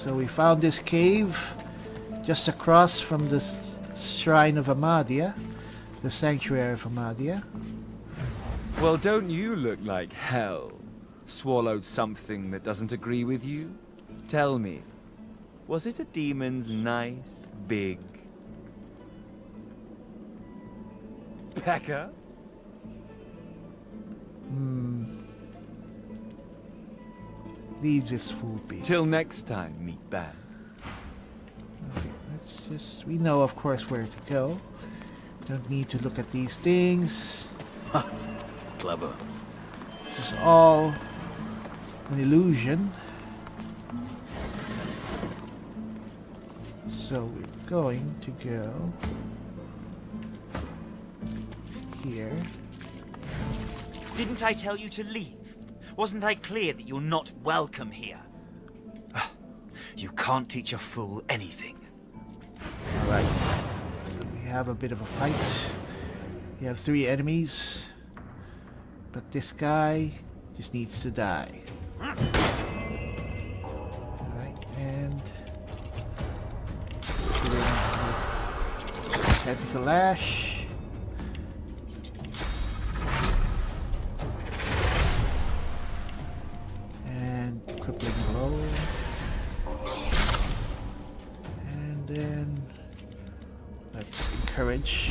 So we found this cave just across from the shrine of Amadia, the sanctuary of Amadia. Well, don't you look like hell? Swallowed something that doesn't agree with you? Tell me, was it a demon's nice, big pecker? Leave this fool be. Till next time, meatbag. Okay, let's just... We know, of course, where to go. Don't need to look at these things. Clever. This is all an illusion. So we're going to go here. Didn't I tell you to leave? Wasn't I clear that you're not welcome here? You can't teach a fool anything. Alright. So we have a bit of a fight. We have 3 enemies. But this guy just needs to die. Alright, and... Tentacle Lash. And Crippling Blow. And then... Let's encourage.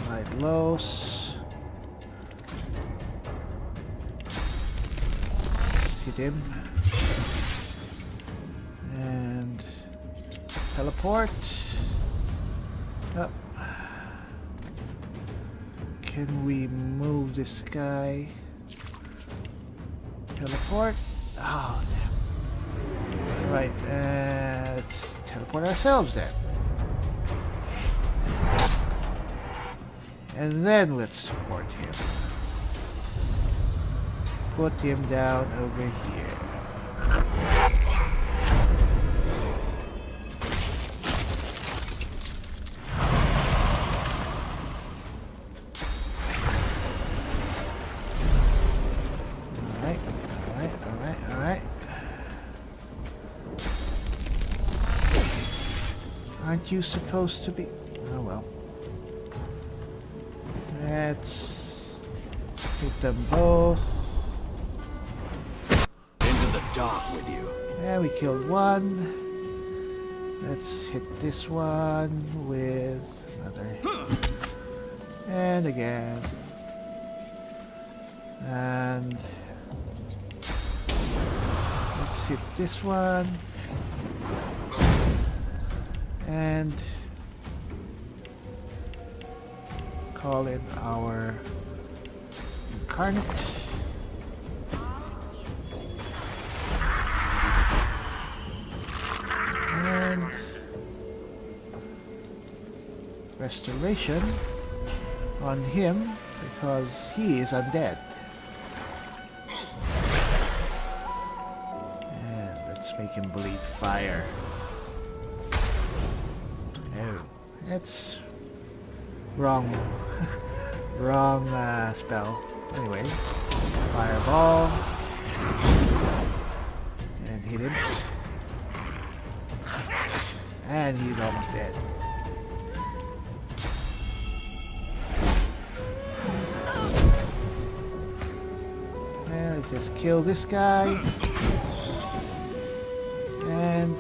Right, Lohse. Hit him. And teleport. Up. Can we move this guy? Teleport. Oh, damn. Right, let's teleport ourselves then. And then let's support him. Put him down over here. Alright. Aren't you supposed to be... Oh well. Let's hit them both. Into the dark with you. And we killed one. Let's hit this one with another. And again. And let's hit this one. And call in our incarnate. And restoration on him because he is undead. And let's make him bleed fire. Oh, that's wrong. Wrong spell. Anyway, fireball. And hit him. And he's almost dead. And let's just kill this guy. And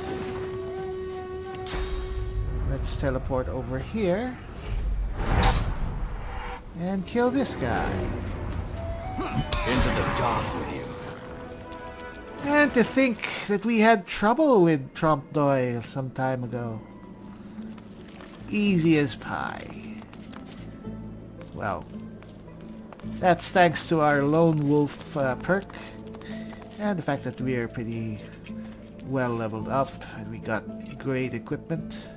let's teleport over here. And kill this guy. Into the dark with you. And to think that we had trouble with Trompe d'Oeil some time ago. Easy as pie. Well, that's thanks to our Lone Wolf perk. And the fact that we are pretty well leveled up and we got great equipment.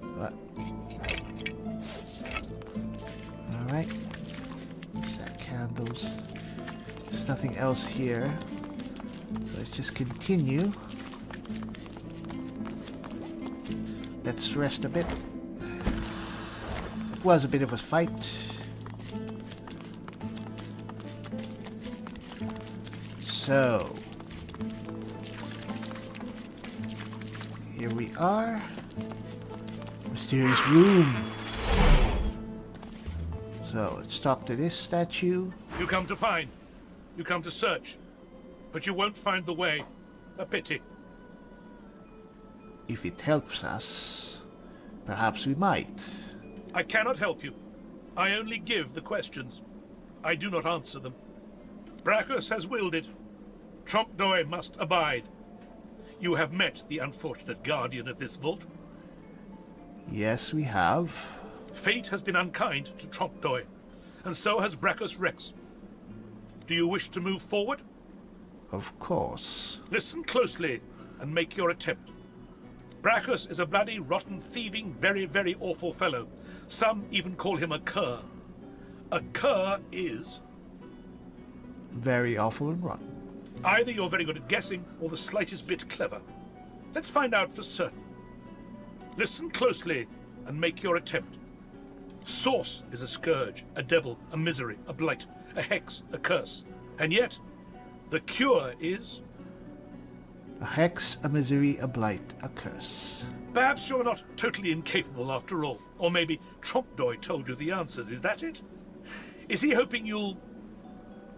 But alright. Set candles. There's nothing else here. So let's just continue. Let's rest a bit. was a bit of a fight. So, here we are. Mysterious room. So, let's talk to this statue. You come to find. You come to search. But you won't find the way. A pity. If it helps us, perhaps we might. I cannot help you. I only give the questions. I do not answer them. Braccus has willed it. Trompe-l'oeil must abide. You have met the unfortunate guardian of this vault. Yes, we have. Fate has been unkind to Trompe-l'oeil, and so has Braccus Rex. Do you wish to move forward? Of course. Listen closely and make your attempt. Braccus is a bloody, rotten, thieving, very, very awful fellow. Some even call him a cur. A cur is... very awful and rotten. either you're very good at guessing or the slightest bit clever. Let's find out for certain. Listen closely and make your attempt. Source is a scourge, a devil, a misery, a blight, a hex, a curse. And yet, the cure is... a hex, a misery, a blight, a curse. Perhaps you're not totally incapable after all. Or maybe Trompe-l'oeil told you the answers. Is that it? Is he hoping you'll...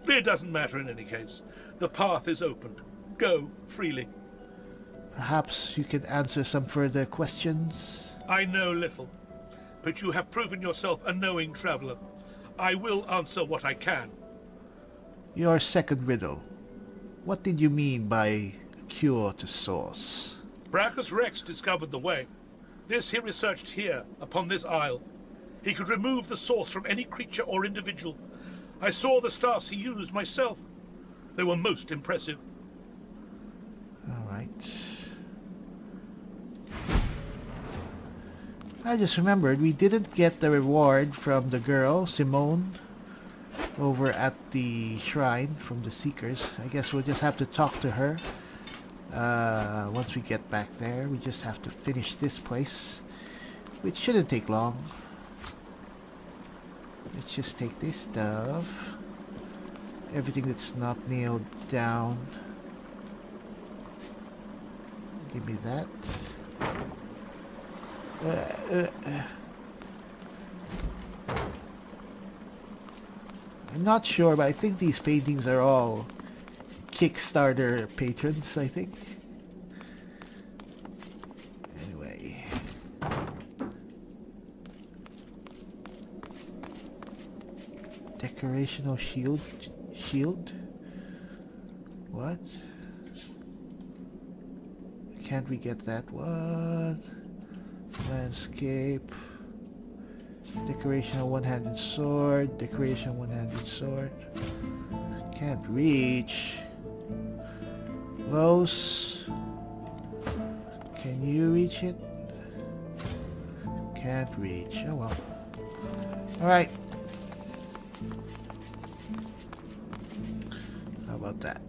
It doesn't matter in any case. The path is opened. Go freely. Perhaps you can answer some further questions? I know little, but you have proven yourself a knowing traveler. I will answer what I can. Your second riddle. What did you mean by cure to source? Braccus Rex discovered the way. This he researched here, upon this isle. He could remove the source from any creature or individual. I saw the staffs he used myself. They were most impressive. All right. I just remembered we didn't get the reward from the girl, Simone, over at the shrine from the Seekers. I guess we'll just have to talk to her. Once we get back there, we just have to finish this place, which shouldn't take long. Let's just take this stuff. Everything that's not nailed down. Give me that. I'm not sure, but I think these paintings are all Kickstarter patrons, I think. Anyway. Decorational shield? Shield? What? Can't we get that one? Landscape. Decorational one-handed sword. Decoration one-handed sword. Can't reach. Lohse. Can you reach it? Can't reach. Oh well. Alright. How about that?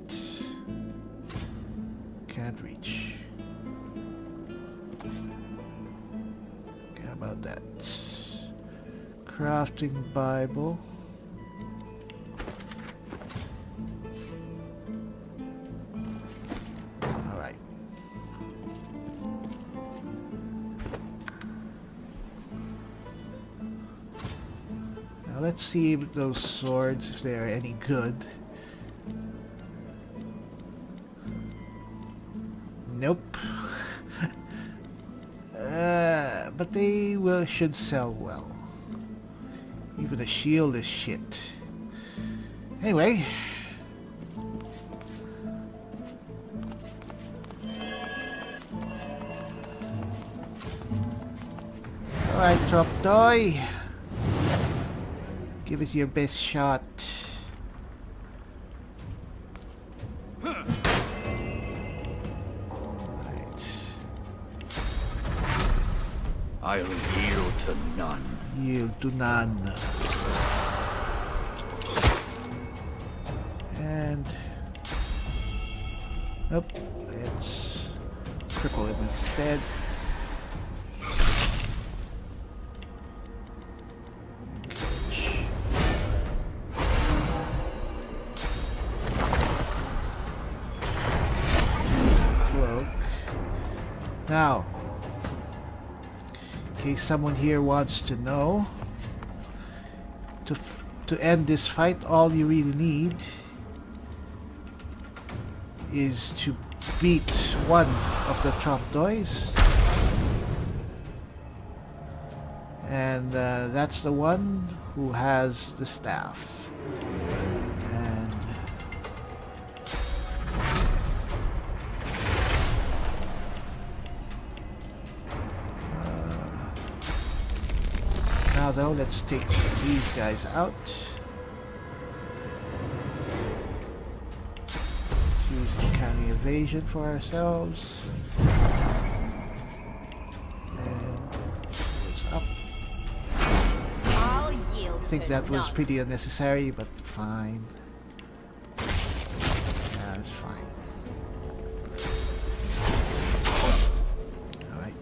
Can't reach. How about that? Crafting Bible. Alright. Now let's see if those swords, if they're any good. Nope. But they should sell well. Even a shield is shit. Anyway. Alright, Trompe-l'oeil. Give us your best shot. I'll yield to none. Yield to none. And... nope. Let's cripple him instead. Now, in case someone here wants to know, to end this fight, all you really need is to beat one of the trapdoors, and that's the one who has the staff. And now though, let's take these guys out. Use uncanny evasion for ourselves. And it's up. I'll yield I think to that was none. pretty unnecessary, but fine. Yeah, it's fine. Alright.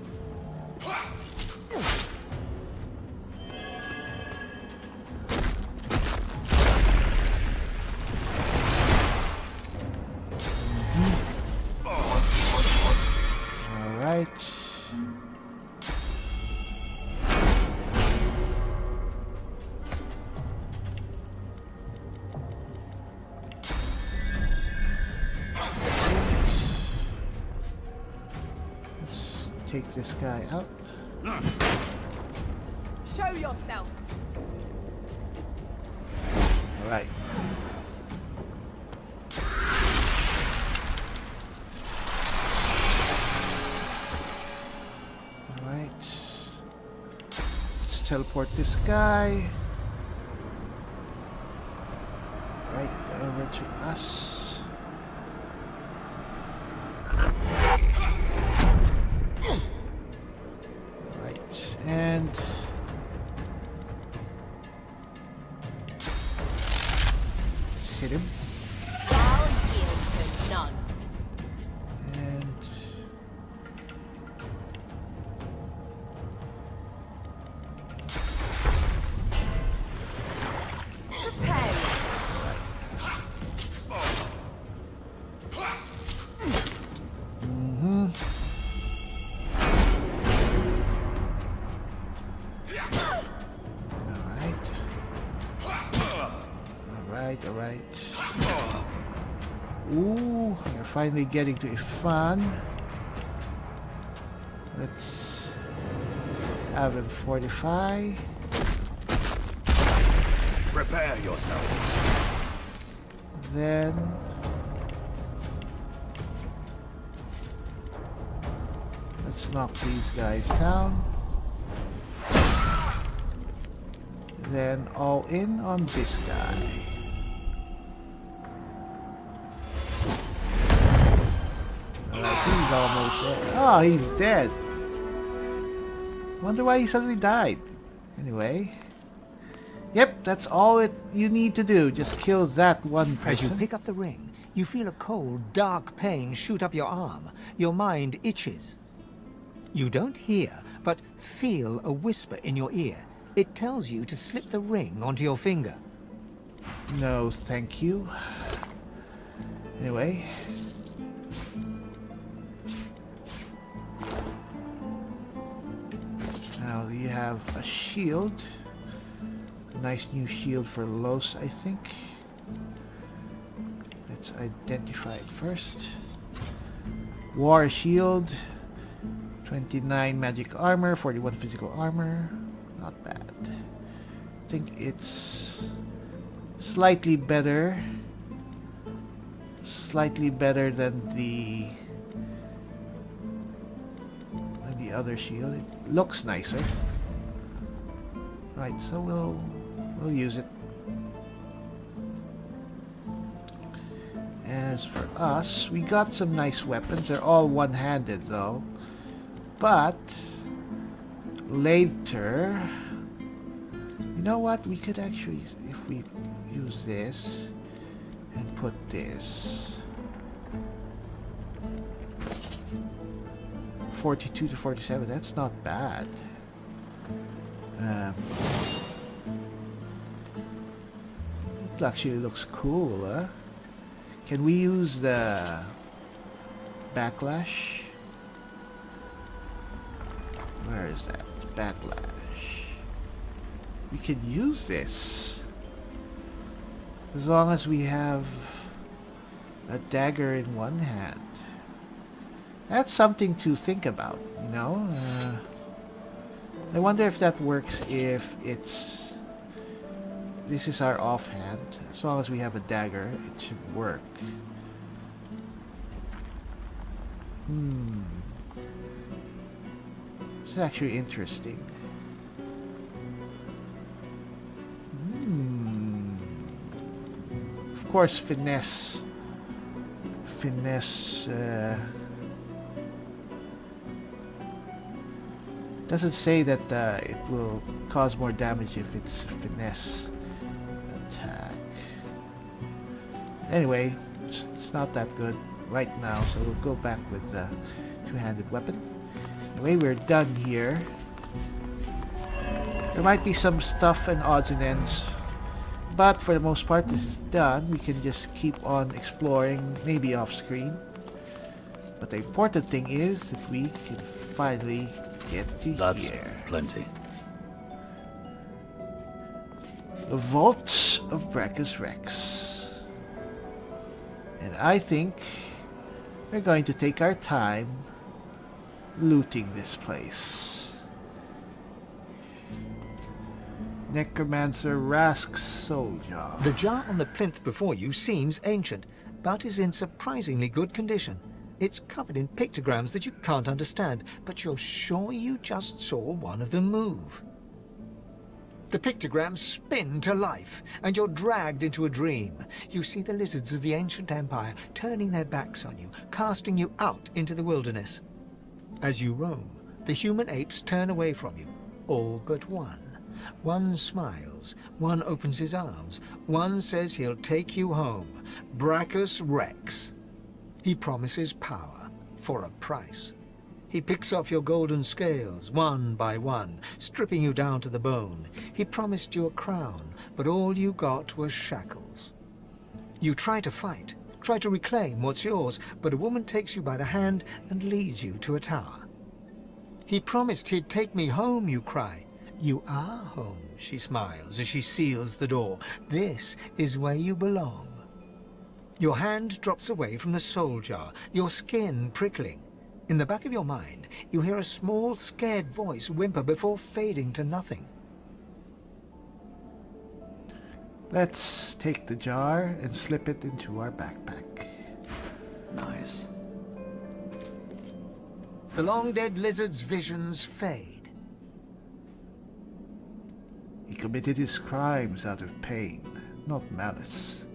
Alright. Let's take this guy out. Show yourself. Alright. Alright. Let's teleport this guy right over to us. Alright, and let's hit him. I'll yield to none. And Prepare. Alright. Ooh, we're finally getting to Ifan. Let's have him fortify. Prepare yourself. Then let's knock these guys down. Then all in on this guy. Alright, he's almost dead. Oh, he's dead. Wonder why he suddenly died. Anyway. Yep, that's all you need to do. Just kill that one As you person. pick up the ring, you feel a cold, dark pain shoot up your arm. Your mind itches. You don't hear, but feel a whisper in your ear. It tells you to slip the ring onto your finger. No, thank you. Anyway. Now you have a shield. Nice new shield for Lohse, I think. Let's identify it first. War shield. 29 magic armor, 41 physical armor. Not bad. I think it's slightly better. Slightly better than the other shield. It looks nicer. Right, so we'll use it. As for us, we got some nice weapons. They're all one-handed though. But later, you know what? We could actually, if we use this and put this 42 to 47, that's not bad. It actually looks cool, huh? Can we use the backlash? is that? Backlash. We can use this. As long as we have a dagger in one hand. That's something to think about, you know? I wonder if that works if it's... This is our offhand. As long as we have a dagger, it should work. It's actually interesting. Of course, finesse doesn't say that it will cause more damage if it's finesse attack. Anyway, it's not that good right now, so we'll go back with the two-handed weapon. Anyway, we're done here. There might be some stuff and odds and ends, but for the most part this is done. We can just keep on exploring, maybe off screen. But the important thing is that we can finally get to That's here. plenty. The Vault of Braccus Rex. And I think we're going to take our time looting this place. Necromancer Rask's soul jar. The jar on the plinth before you seems ancient, but is in surprisingly good condition. It's covered in pictograms that you can't understand, but you're sure you just saw one of them move. The pictograms spin to life, and you're dragged into a dream. You see the lizards of the ancient empire turning their backs on you, casting you out into the wilderness. As you roam, the human apes turn away from you, all but one. One smiles, one opens his arms, one says he'll take you home. Braccus Rex. He promises power for a price. He picks off your golden scales, one by one, stripping you down to the bone. He promised you a crown, but all you got was shackles. You try to fight, try to reclaim what's yours, but a woman takes you by the hand and leads you to a tower. He promised he'd take me home, you cry. You are home, she smiles as she seals the door. This is where you belong. Your hand drops away from the soul jar, your skin prickling. In the back of your mind, you hear a small, scared voice whimper before fading to nothing. Let's take the jar and slip it into our backpack. Nice. The long-dead lizard's visions fade. He committed his crimes out of pain, not malice.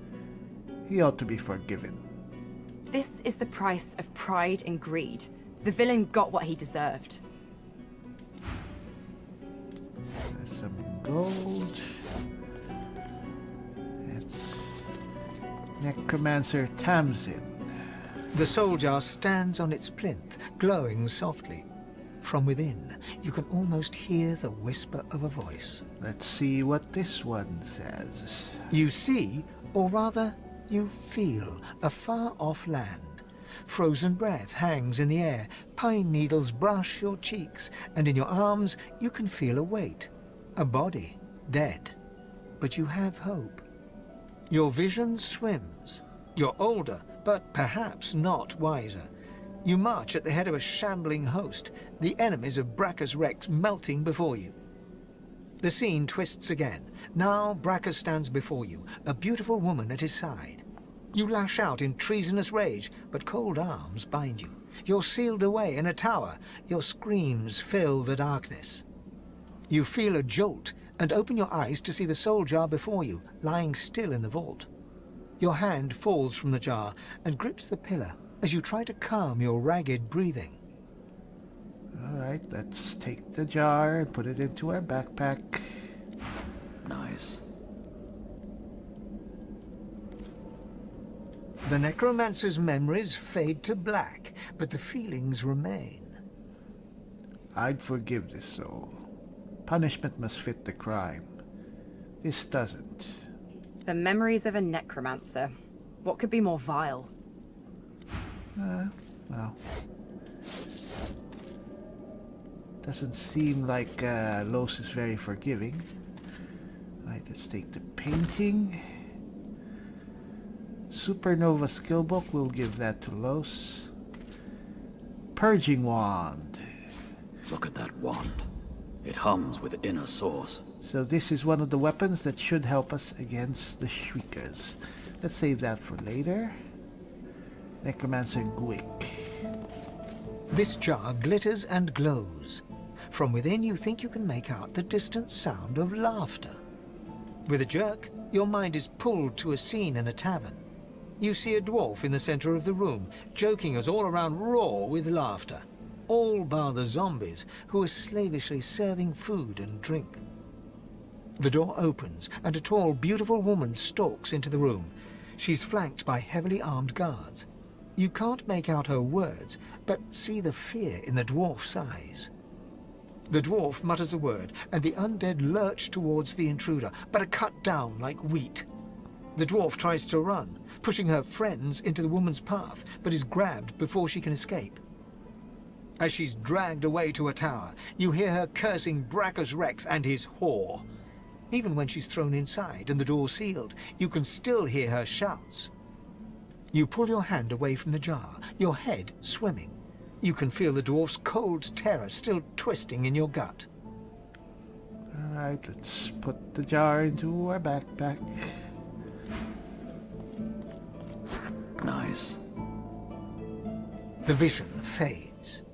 He ought to be forgiven. This is the price of pride and greed. The villain got what he deserved. There's some gold. It's Necromancer Tamsin. The soul jar stands on its plinth, glowing softly. From within, you can almost hear the whisper of a voice. Let's see what this one says. You see, or rather, you feel a far-off land. Frozen breath hangs in the air, pine needles brush your cheeks, and in your arms you can feel a weight. A body, dead. But you have hope. Your vision swims. You're older, but perhaps not wiser. You march at the head of a shambling host, the enemies of Braccus Rex melting before you. The scene twists again. Now Braccus stands before you, a beautiful woman at his side. You lash out in treasonous rage, but cold arms bind you. You're sealed away in a tower. Your screams fill the darkness. You feel a jolt and open your eyes to see the soul jar before you, lying still in the vault. Your hand falls from the jar and grips the pillar as you try to calm your ragged breathing. Alright, let's take the jar and put it into our backpack. Nice. The necromancer's memories fade to black, but the feelings remain. I'd forgive this soul. Punishment must fit the crime. This doesn't. The memories of a necromancer. What could be more vile? Well. Doesn't seem like Lohse is very forgiving. Right, let's take the painting. Supernova skill book, we'll give that to Lohse. Purging wand. Look at that wand. It hums with inner source. So this is one of the weapons that should help us against the Shriekers. Let's save that for later. Necromancer Gwick. This jar glitters and glows. From within, you think you can make out the distant sound of laughter. With a jerk, your mind is pulled to a scene in a tavern. You see a dwarf in the center of the room, joking us all around roar with laughter. All bar the zombies, who are slavishly serving food and drink. The door opens, and a tall, beautiful woman stalks into the room. She's flanked by heavily armed guards. You can't make out her words, but see the fear in the dwarf's eyes. The dwarf mutters a word, and the undead lurch towards the intruder, but are cut down like wheat. The dwarf tries to run, pushing her friends into the woman's path, but is grabbed before she can escape. As she's dragged away to a tower, you hear her cursing Braccus Rex and his whore. Even when she's thrown inside and the door sealed, you can still hear her shouts. You pull your hand away from the jar, your head swimming. You can feel the dwarf's cold terror still twisting in your gut. Alright, let's put the jar into our backpack. Nice. The vision fades.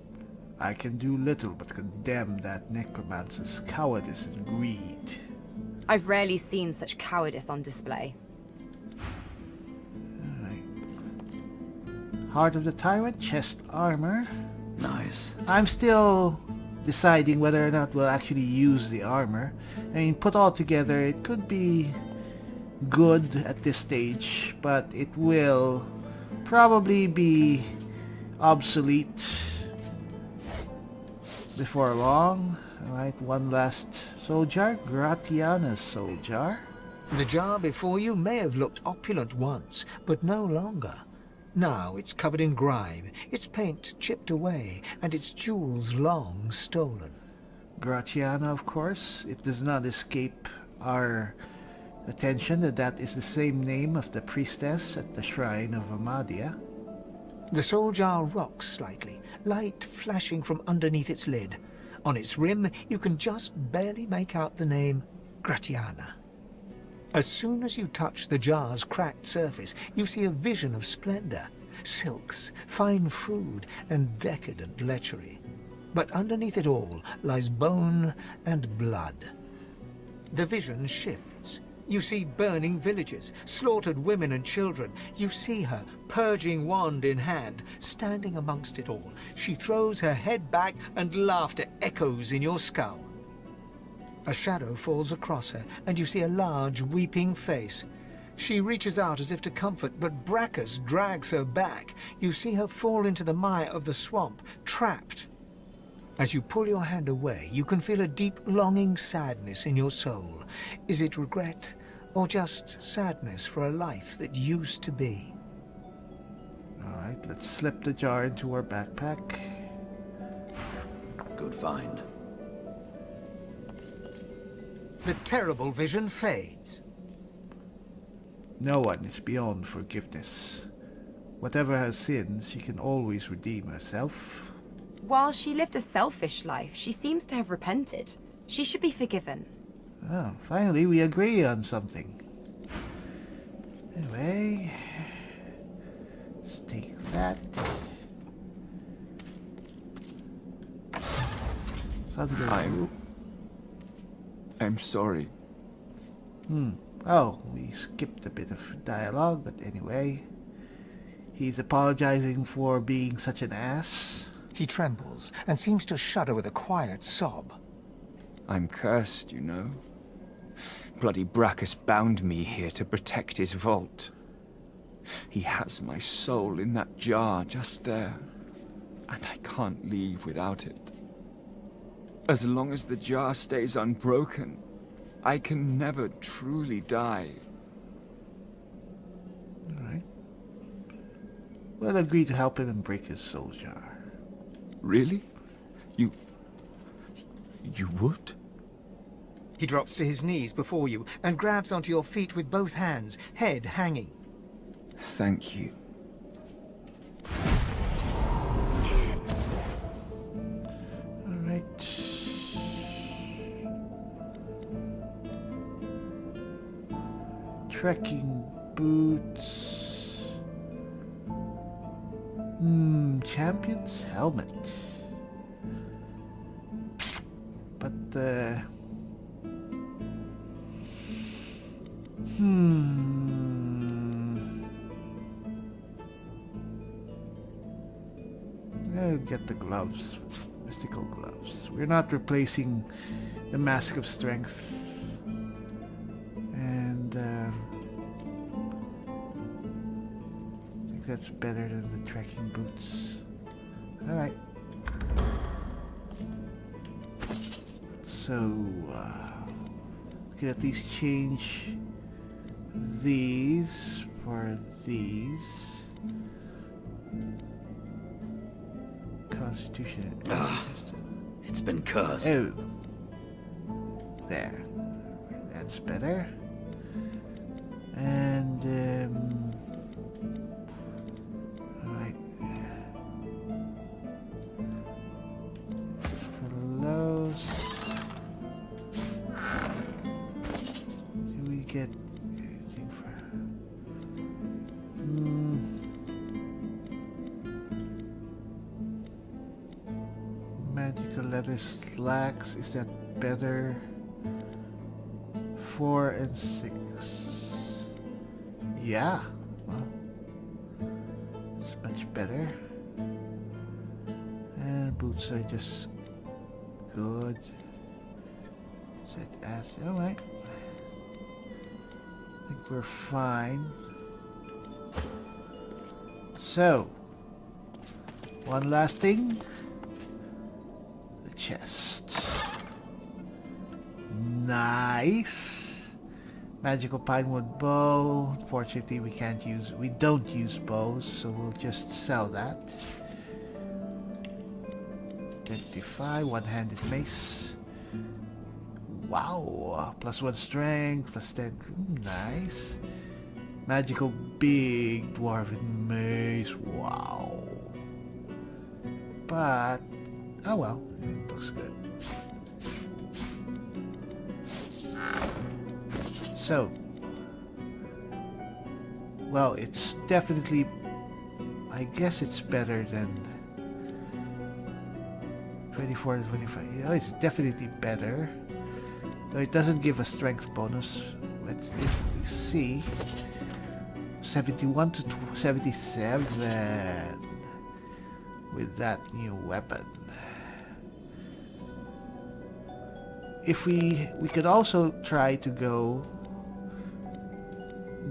I can do little but condemn that necromancer's cowardice and greed. I've rarely seen such cowardice on display. Alright. Heart of the Tyrant, chest armor. Nice. I'm still deciding whether or not we'll actually use the armor. I mean, put all together, it could be good at this stage, but it will probably be obsolete before long. Alright, one last soul jar. Gratiana's soul jar. The jar before you may have looked opulent once, but no longer. Now it's covered in grime, its paint chipped away, and its jewels long stolen. Gratiana, of course. It does not escape our attention that that is the same name of the priestess at the shrine of Amadia. The soul jar rocks slightly, light flashing from underneath its lid. On its rim, you can just barely make out the name Gratiana. As soon as you touch the jar's cracked surface, you see a vision of splendor, silks, fine food, and decadent lechery. But underneath it all lies bone and blood. The vision shifts. You see burning villages, slaughtered women and children. You see her, purging wand in hand, standing amongst it all. She throws her head back and laughter echoes in your skull. A shadow falls across her, and you see a large, weeping face. She reaches out as if to comfort, but Braccus drags her back. You see her fall into the mire of the swamp, trapped. As you pull your hand away, you can feel a deep, longing sadness in your soul. Is it regret, or just sadness for a life that used to be? Alright, let's slip the jar into our backpack. Good find. The terrible vision fades. No one is beyond forgiveness. Whatever her sins, she can always redeem herself. While she lived a selfish life, she seems to have repented. She should be forgiven. Oh, finally we agree on something. Anyway, let's take that. I'm sorry. Oh, we skipped a bit of dialogue, but anyway. He's apologizing for being such an ass. He trembles and seems to shudder with a quiet sob. I'm cursed, you know. Bloody Braccus bound me here to protect his vault. He has my soul in that jar just there, and I can't leave without it. As long as the jar stays unbroken, I can never truly die. Alright. We'll agree to help him and break his soul jar. Really? You would? He drops to his knees before you and grabs onto your feet with both hands, head hanging. Thank you. Alright. Trekking boots. Champion's helmet. But, I'll get the gloves. Mystical gloves. We're not replacing the Mask of Strength. And, I think that's better than the trekking boots. Alright. So, we can at least change these for these. Constitution. It's been cursed. Oh. There. That's better. And, alright. For those. Do we get anything for... Magical leather slacks, is that better? 4 and 6. Yeah, well, it's much better. And boots are just good. Set as, alright. I think we're fine. So, one last thing. Chest. Nice. Magical pinewood bow. Fortunately, we don't use bows, so we'll just sell that. 25, one-handed mace. Wow. +1 strength, +10. Nice. Magical big dwarven mace. Wow. But oh well, it looks good. So, well, it's definitely, I guess it's better than 24 and 25. Yeah, it's definitely better. Though it doesn't give a strength bonus. But if we see, 71 to 77 with that new weapon. If we could also try to go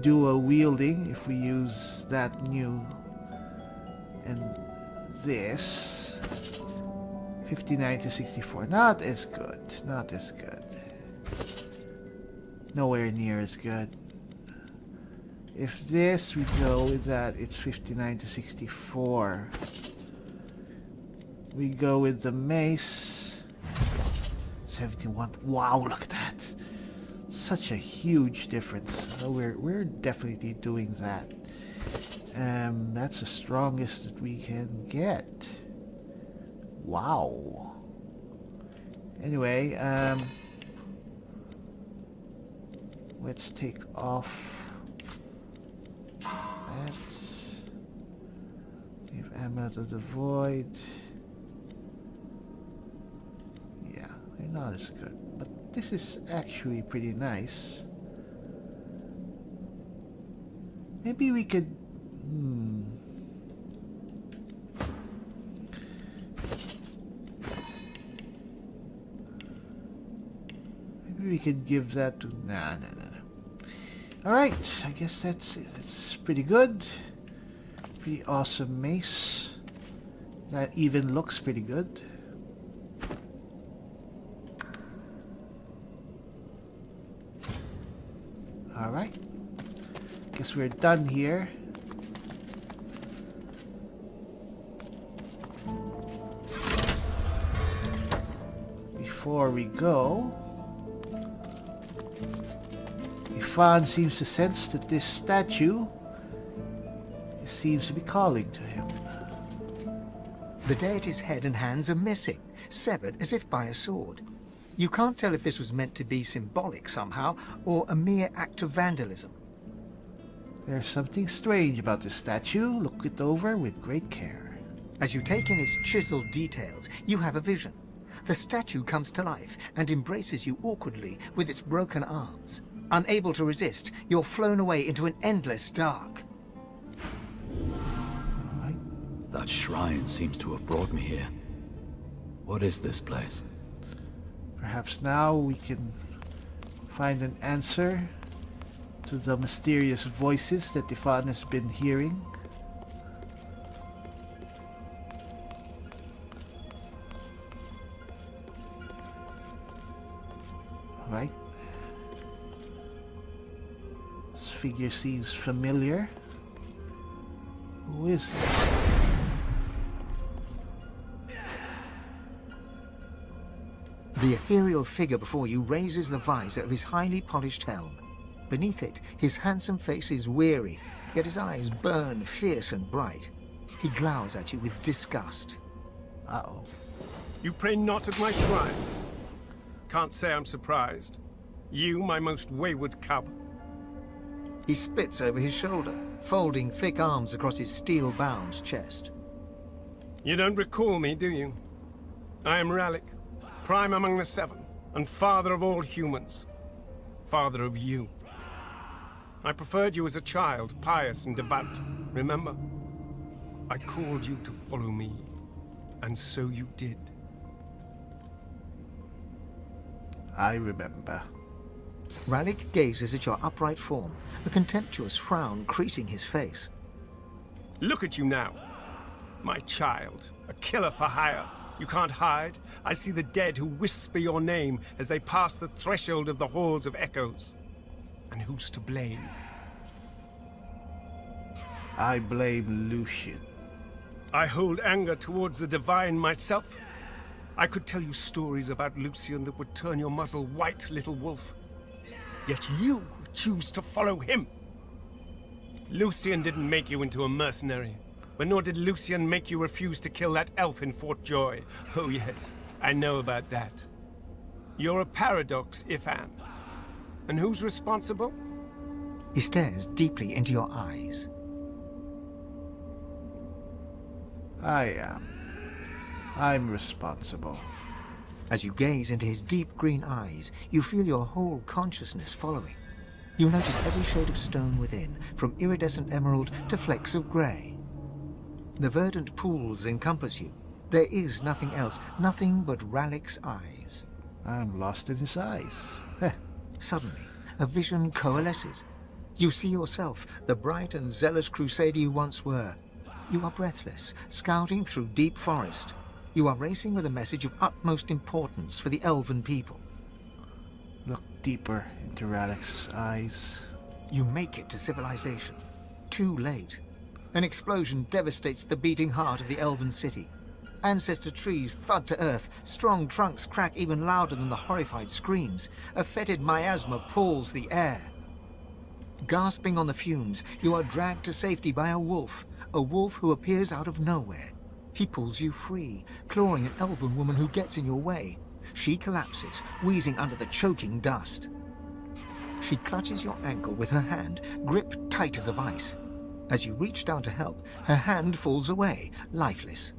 dual wielding if we use that new and this. 59 to 64. Not as good. Not as good. Nowhere near as good. If this we go with that, it's 59 to 64. We go with the mace. 71. Wow, look at that. Such a huge difference. So we're definitely doing that. That's the strongest that we can get. Wow. Anyway, let's take off that. Leave Amulet of the Void. Yeah, they're not as good. But this is actually pretty nice. Maybe we could... Maybe we could give that to... Nah. Alright, I guess that's it. It's pretty good. Pretty awesome mace. That even looks pretty good. Alright. Guess we're done here. before we go, Ifan seems to sense that this statue seems to be calling to him. The deity's head and hands are missing, severed as if by a sword. You can't tell if this was meant to be symbolic somehow, or a mere act of vandalism. There's something strange about this statue. Look it over with great care. As you take in its chiseled details, you have a vision. The statue comes to life and embraces you awkwardly with its broken arms. Unable to resist, you're flown away into an endless dark. That shrine seems to have brought me here. What is this place? Perhaps now we can find an answer to the mysterious voices that Ifan has been hearing. Right. This figure seems familiar. Who is this? The ethereal figure before you raises the visor of his highly polished helm. Beneath it, his handsome face is weary, yet his eyes burn fierce and bright. He glowers at you with disgust. Uh-oh. You pray not at my shrines. Can't say I'm surprised. You, my most wayward cub. He spits over his shoulder, folding thick arms across his steel-bound chest. You don't recall me, do you? I am Ralik, prime among the seven, and father of all humans. Father of you. I preferred you as a child, pious and devout, remember? I called you to follow me, and so you did. I remember. Ralik gazes at your upright form, a contemptuous frown creasing his face. Look at you now. My child, a killer for hire. You can't hide. I see the dead who whisper your name as they pass the threshold of the halls of echoes. And who's to blame? I blame Lucian. I hold anger towards the divine myself. I could tell you stories about Lucian that would turn your muzzle white, little wolf. Yet you choose to follow him. Lucian didn't make you into a mercenary, but nor did Lucian make you refuse to kill that elf in Fort Joy. Oh yes, I know about that. You're a paradox, Ifan. And who's responsible? He stares deeply into your eyes. I am. I'm responsible. As you gaze into his deep green eyes, you feel your whole consciousness following. You notice every shade of stone within, from iridescent emerald to flecks of grey. The verdant pools encompass you. There is nothing else, nothing but Ralik's eyes. I'm lost in his eyes. Suddenly, a vision coalesces. You see yourself, the bright and zealous crusader you once were. You are breathless, scouting through deep forest. You are racing with a message of utmost importance for the elven people. Look deeper into Ralik's eyes. You make it to civilization. Too late. An explosion devastates the beating heart of the elven city. Ancestor trees thud to earth, strong trunks crack even louder than the horrified screams. A fetid miasma pulls the air. Gasping on the fumes, you are dragged to safety by a wolf who appears out of nowhere. He pulls you free, clawing an elven woman who gets in your way. She collapses, wheezing under the choking dust. She clutches your ankle with her hand, grip tight as a vice. As you reach down to help, her hand falls away, lifeless.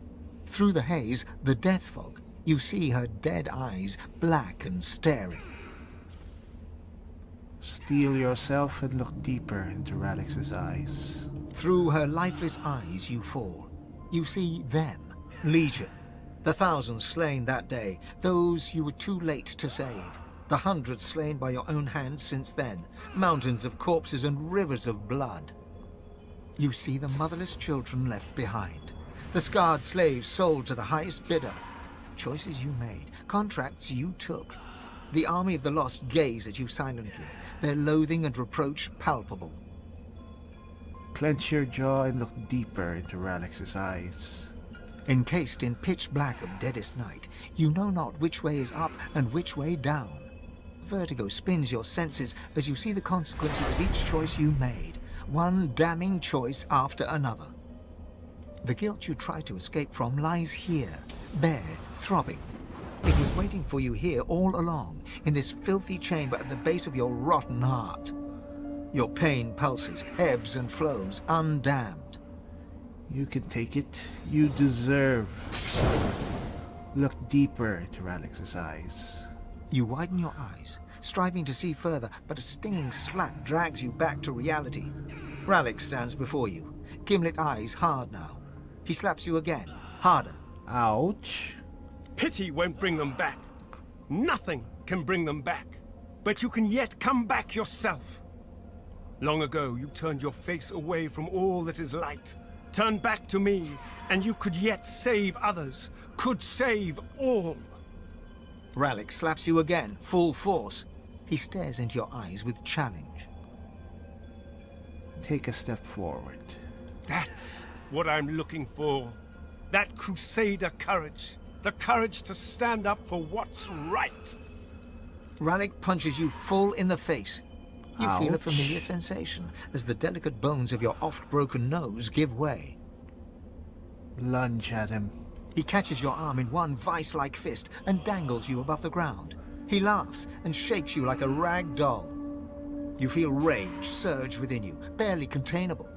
Through the haze, the death fog, you see her dead eyes, black and staring. Steel yourself and look deeper into Ralik's eyes. Through her lifeless eyes you fall. You see them, Legion. The thousands slain that day, those you were too late to save. The hundreds slain by your own hand since then, mountains of corpses and rivers of blood. You see the motherless children left behind, the scarred slaves sold to the highest bidder. Choices you made, contracts you took. The army of the lost gaze at you silently, their loathing and reproach palpable. Clench your jaw and look deeper into Ralik's eyes. Encased in pitch black of deadest night, you know not which way is up and which way down. Vertigo spins your senses as you see the consequences of each choice you made, one damning choice after another. The guilt you try to escape from lies here, bare, throbbing. It was waiting for you here all along, in this filthy chamber at the base of your rotten heart. Your pain pulses, ebbs and flows, undamned. You can take it. You deserve some. Look deeper into Ralix's eyes. You widen your eyes, striving to see further, but a stinging slap drags you back to reality. Ralix stands before you, gimlet eyes hard now. He slaps you again, harder. Ouch. Pity won't bring them back. Nothing can bring them back. But you can yet come back yourself. Long ago, you turned your face away from all that is light. Turned back to me, and you could yet save others. Could save all. Ralix slaps you again, full force. He stares into your eyes with challenge. Take a step forward. That's what I'm looking for. That crusader courage. The courage to stand up for what's right. Ralix punches you full in the face. You feel a Ouch. familiar sensation as the delicate bones of your oft-broken nose give way. Lunge at him. He catches your arm in one vice-like fist and dangles you above the ground. He laughs and shakes you like a rag doll. You feel rage surge within you, barely containable.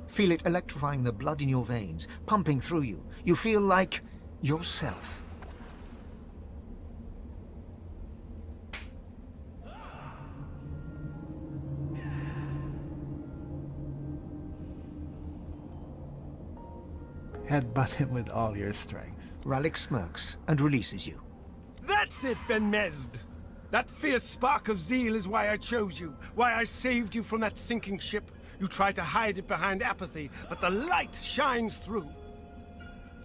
Feel it electrifying the blood in your veins, pumping through you. You feel like yourself. Headbutt him with all your strength. Ralix smirks and releases you. That's it, Ben-Mezd. That fierce spark of zeal is why I chose you, why I saved you from that sinking ship. You tried to hide it behind apathy, but the light shines through.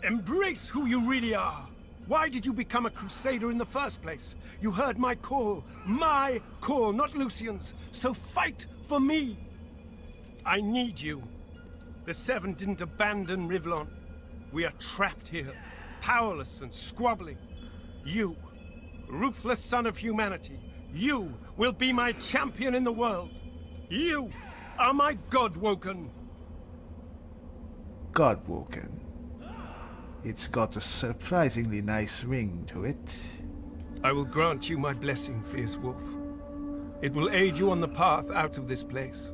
Embrace who you really are. Why did you become a crusader in the first place? You heard my call, not Lucian's. So fight for me. I need you. The Seven didn't abandon Rivlon. We are trapped here, powerless and squabbling. You, ruthless son of humanity, you will be my champion in the world. You are my God-woken. Godwoken. It's got a surprisingly nice ring to it. I will grant you my blessing, fierce wolf. It will aid you on the path out of this place.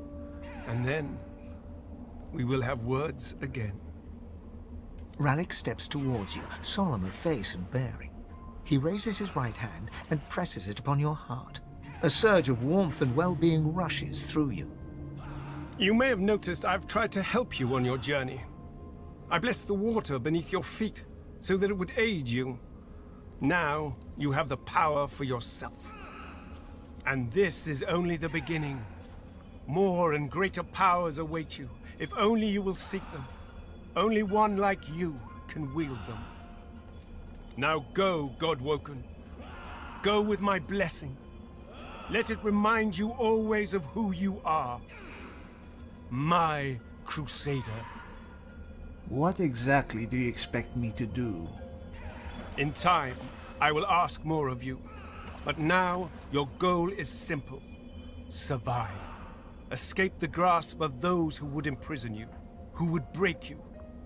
And then, we will have words again. Ralix steps towards you, solemn of face and bearing. He raises his right hand and presses it upon your heart. A surge of warmth and well-being rushes through you. You may have noticed I've tried to help you on your journey. I blessed the water beneath your feet so that it would aid you. Now, you have the power for yourself. And this is only the beginning. More and greater powers await you, if only you will seek them. Only one like you can wield them. Now go, Godwoken. Go with my blessing. Let it remind you always of who you are. My crusader. What exactly do you expect me to do? In time, I will ask more of you. But now, your goal is simple. Survive. Escape the grasp of those who would imprison you, who would break you,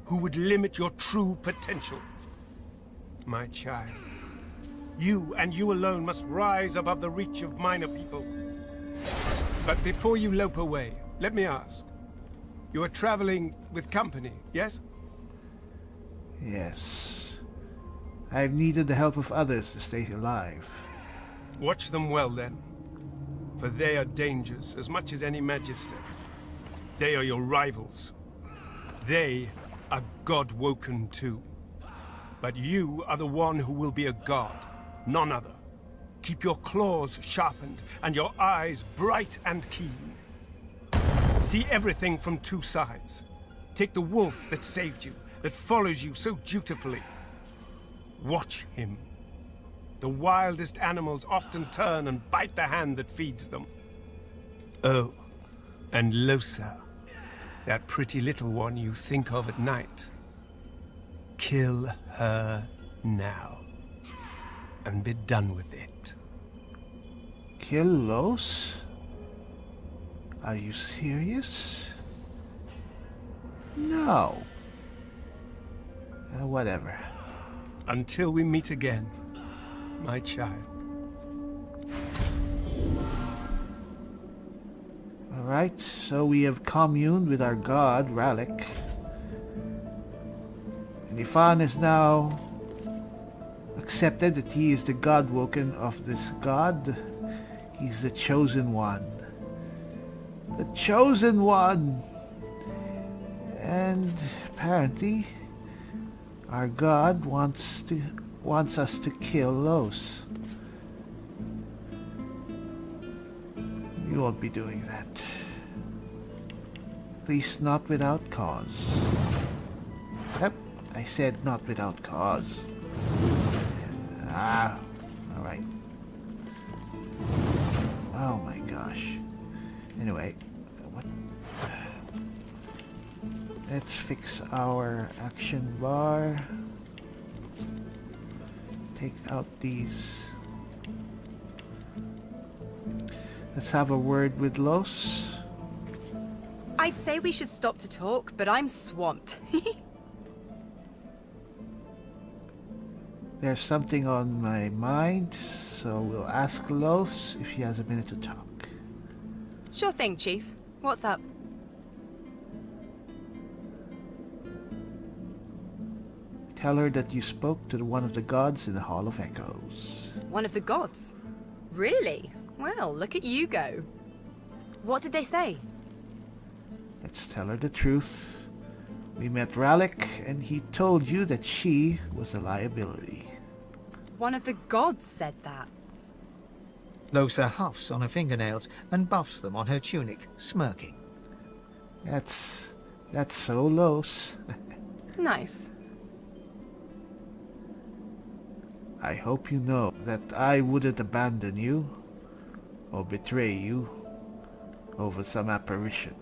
who would limit your true potential. My child, you and you alone must rise above the reach of minor people. But before you lope away, let me ask. You are traveling with company, yes? Yes. I've needed the help of others to stay alive. Watch them well, then. For they are dangers as much as any magister. They are your rivals. They are God-woken too. But you are the one who will be a god, none other. Keep your claws sharpened and your eyes bright and keen. See everything from two sides. Take the wolf that saved you, that follows you so dutifully. Watch him. The wildest animals often turn and bite the hand that feeds them. Oh, and Lohse, that pretty little one you think of at night. Kill her now. And be done with it. Kill Lohse? Are you serious? No. Whatever. Until we meet again, my child. Alright, so we have communed with our god, Ralik. And Ifan is now accepted that he is the godwoken of this god. He's the chosen one. The chosen one! And apparently, our god wants us to kill Lohse. We won't be doing that. At least not without cause. Yep, I said not without cause. Alright. Oh my gosh. Anyway, what? Let's fix our action bar. Take out these. Let's have a word with Lohse. I'd say we should stop to talk, but I'm swamped. There's something on my mind, so we'll ask Lohse if he has a minute to talk. Sure thing, Chief. What's up? Tell her that you spoke to one of the gods in the Hall of Echoes. One of the gods? Really? Well, look at you go. What did they say? Let's tell her the truth. We met Ralik, and he told you that she was a liability. One of the gods said that. Lohse huffs on her fingernails and buffs them on her tunic, smirking. That's so Lohse. Nice. I hope you know that I wouldn't abandon you or betray you over some apparition.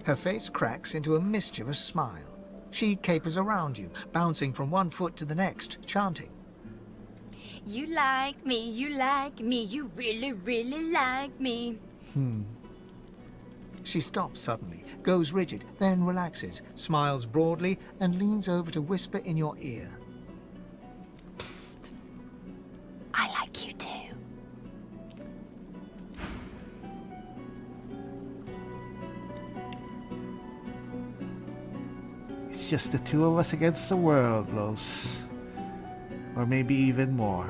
Her face cracks into a mischievous smile. She capers around you, bouncing from one foot to the next, chanting. You like me, you really, really like me. She stops suddenly, goes rigid, then relaxes, smiles broadly, and leans over to whisper in your ear. Psst. I like you too. It's just the two of us against the world, Lohse. Or maybe even more.